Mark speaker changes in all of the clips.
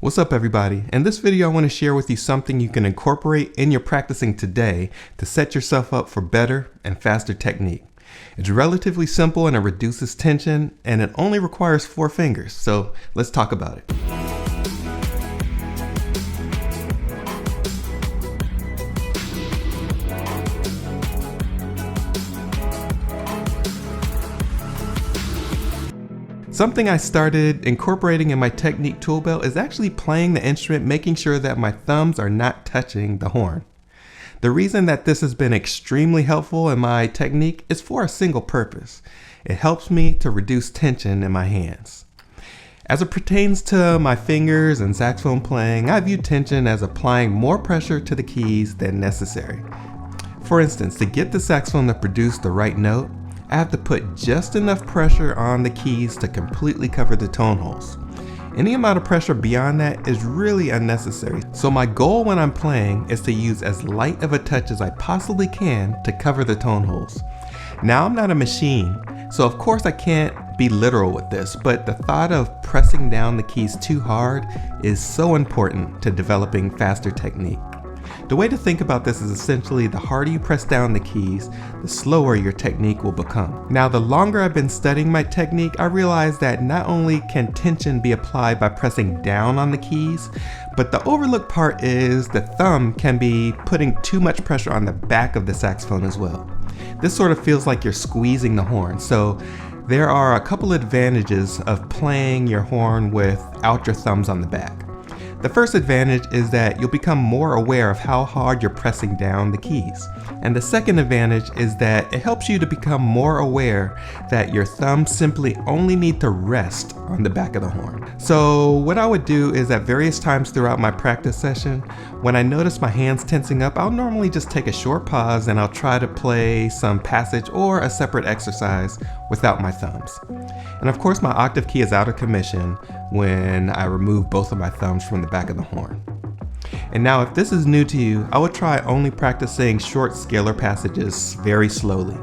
Speaker 1: What's up everybody? In this video I want to share with you something you can incorporate in your practicing today to set yourself up for better and faster technique. It's relatively simple and it reduces tension and it only requires 4 fingers, so let's talk about it. Something I started incorporating in my technique tool belt is actually playing the instrument, making sure that my thumbs are not touching the horn. The reason that this has been extremely helpful in my technique is for a single purpose. It helps me to reduce tension in my hands. As it pertains to my fingers and saxophone playing, I view tension as applying more pressure to the keys than necessary. For instance, to get the saxophone to produce the right note, I have to put just enough pressure on the keys to completely cover the tone holes. Any amount of pressure beyond that is really unnecessary. So my goal when I'm playing is to use as light of a touch as I possibly can to cover the tone holes. Now I'm not a machine, so of course I can't be literal with this, but the thought of pressing down the keys too hard is so important to developing faster technique. The way to think about this is essentially the harder you press down the keys, the slower your technique will become. Now, the longer I've been studying my technique, I realized that not only can tension be applied by pressing down on the keys, but the overlooked part is the thumb can be putting too much pressure on the back of the saxophone as well. This sort of feels like you're squeezing the horn, so there are a couple advantages of playing your horn without your thumbs on the back. The first advantage is that you'll become more aware of how hard you're pressing down the keys. And the second advantage is that it helps you to become more aware that your thumbs simply only need to rest on the back of the horn. So what I would do is at various times throughout my practice session, when I notice my hands tensing up, I'll normally just take a short pause and I'll try to play some passage or a separate exercise without my thumbs. And of course my octave key is out of commission when I remove both of my thumbs from the back of the horn. And now if this is new to you, I would try only practicing short scalar passages very slowly.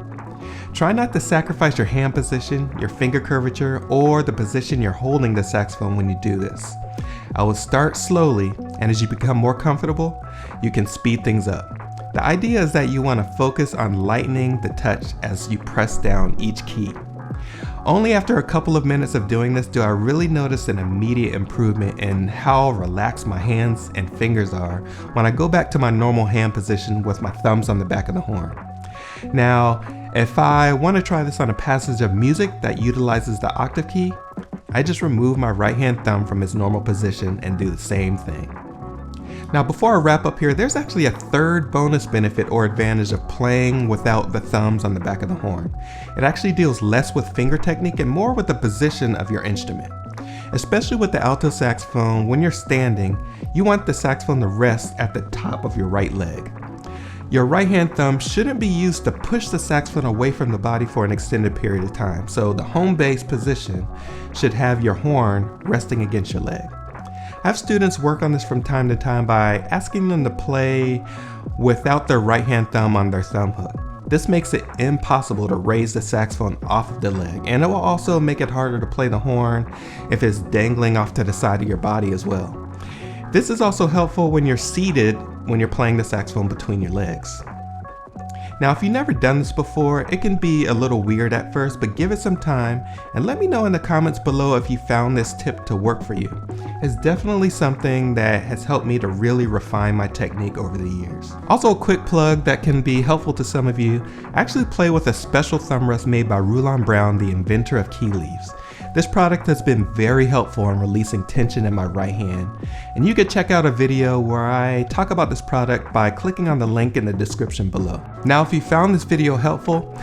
Speaker 1: Try not to sacrifice your hand position, your finger curvature, or the position you're holding the saxophone when you do this. I will start slowly, and as you become more comfortable, you can speed things up. The idea is that you want to focus on lightening the touch as you press down each key. Only after a couple of minutes of doing this do I really notice an immediate improvement in how relaxed my hands and fingers are when I go back to my normal hand position with my thumbs on the back of the horn. Now, if I want to try this on a passage of music that utilizes the octave key, I just remove my right hand thumb from its normal position and do the same thing. Now before I wrap up here, there's actually a third bonus benefit or advantage of playing without the thumbs on the back of the horn. It actually deals less with finger technique and more with the position of your instrument. Especially with the alto saxophone, when you're standing, you want the saxophone to rest at the top of your right leg. Your right hand thumb shouldn't be used to push the saxophone away from the body for an extended period of time, so the home base position should have your horn resting against your leg. I have students work on this from time to time by asking them to play without their right hand thumb on their thumb hook. This makes it impossible to raise the saxophone off of the leg, and it will also make it harder to play the horn if it's dangling off to the side of your body as well. This is also helpful when you're seated when you're playing the saxophone between your legs. Now, if you've never done this before, it can be a little weird at first, but give it some time and let me know in the comments below if you found this tip to work for you. It's definitely something that has helped me to really refine my technique over the years. Also, a quick plug that can be helpful to some of you, I actually play with a special thumb rest made by Rulon Brown, the inventor of key leaves. This product has been very helpful in releasing tension in my right hand, and you can check out a video where I talk about this product by clicking on the link in the description below. Now, if you found this video helpful,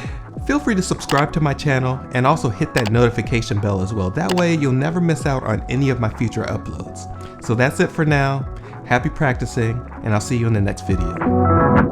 Speaker 1: feel free to subscribe to my channel and also hit that notification bell as well. That way you'll never miss out on any of my future uploads. So that's it for now. Happy practicing, and I'll see you in the next video.